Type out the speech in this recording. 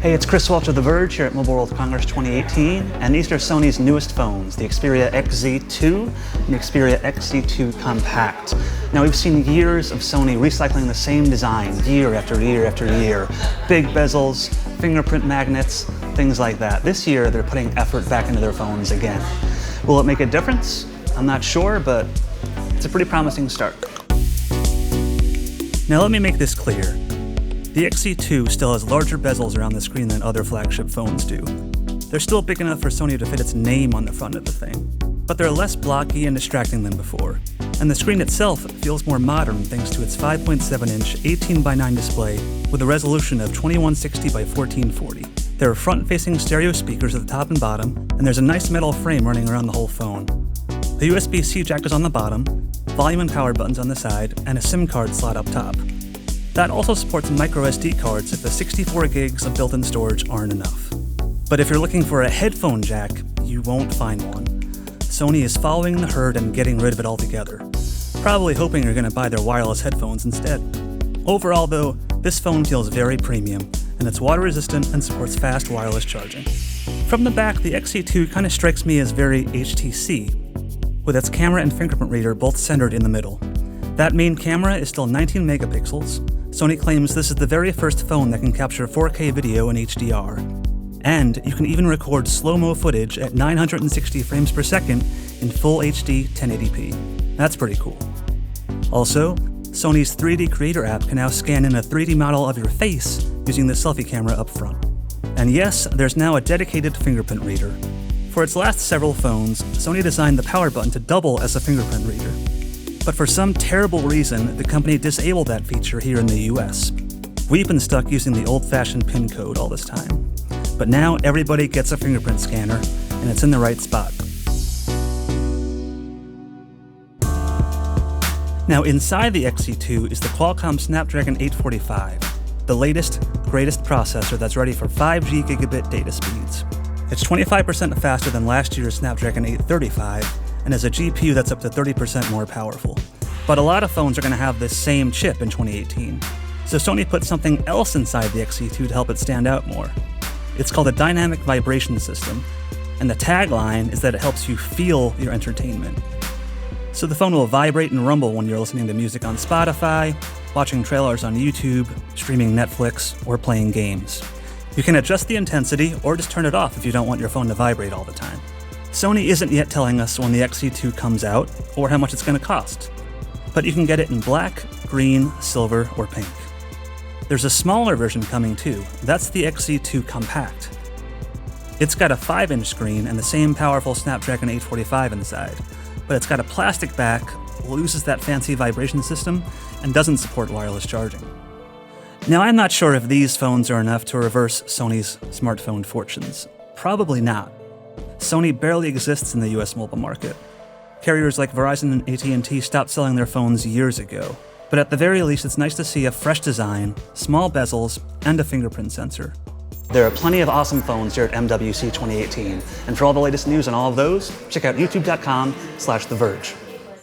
Hey, it's Chris Welch of The Verge here at Mobile World Congress 2018, and these are Sony's newest phones, the Xperia XZ2 and the Xperia XZ2 Compact. Now, we've seen years of Sony recycling the same design year after year after year. Big bezels, fingerprint magnets, things like that. This year, they're putting effort back into their phones again. Will it make a difference? I'm not sure, but it's a pretty promising start. Now, let me make this clear. The XZ2 still has larger bezels around the screen than other flagship phones do. They're still big enough for Sony to fit its name on the front of the thing, but they're less blocky and distracting than before. And the screen itself feels more modern thanks to its 5.7-inch 18:9 display with a resolution of 2160 by 1440. There are front-facing stereo speakers at the top and bottom, and there's a nice metal frame running around the whole phone. The USB-C jack is on the bottom, volume and power buttons on the side, and a SIM card slot up top. That also supports micro SD cards if the 64 gigs of built-in storage aren't enough. But if you're looking for a headphone jack, you won't find one. Sony is following the herd and getting rid of it altogether, probably hoping you're going to buy their wireless headphones instead. Overall though, this phone feels very premium, and it's water resistant and supports fast wireless charging. From the back, the XZ2 kind of strikes me as very HTC, with its camera and fingerprint reader both centered in the middle. That main camera is still 19 megapixels. Sony claims this is the very first phone that can capture 4K video in HDR. And you can even record slow-mo footage at 960 frames per second in full HD 1080p. That's pretty cool. Also, Sony's 3D Creator app can now scan in a 3D model of your face using the selfie camera up front. And yes, there's now a dedicated fingerprint reader. For its last several phones, Sony designed the power button to double as a fingerprint reader. But for some terrible reason, the company disabled that feature here in the US. We've been stuck using the old-fashioned PIN code all this time. But now everybody gets a fingerprint scanner, and it's in the right spot. Now inside the XZ2 is the Qualcomm Snapdragon 845, the latest, greatest processor that's ready for 5G gigabit data speeds. It's 25% faster than last year's Snapdragon 835, and has a GPU that's up to 30% more powerful. But a lot of phones are going to have this same chip in 2018, so Sony put something else inside the XZ2 to help it stand out more. It's called a dynamic vibration system, and the tagline is that it helps you feel your entertainment. So the phone will vibrate and rumble when you're listening to music on Spotify, watching trailers on YouTube, streaming Netflix, or playing games. You can adjust the intensity or just turn it off if you don't want your phone to vibrate all the time. Sony isn't yet telling us when the XZ2 comes out or how much it's going to cost, but you can get it in black, green, silver, or pink. There's a smaller version coming too. That's the XZ2 Compact. It's got a 5-inch screen and the same powerful Snapdragon 845 inside, but it's got a plastic back, loses that fancy vibration system, and doesn't support wireless charging. Now, I'm not sure if these phones are enough to reverse Sony's smartphone fortunes. Probably not. Sony barely exists in the US mobile market. Carriers like Verizon and AT&T stopped selling their phones years ago. But at the very least, it's nice to see a fresh design, small bezels, and a fingerprint sensor. There are plenty of awesome phones here at MWC 2018. And for all the latest news on all of those, check out youtube.com/TheVerge.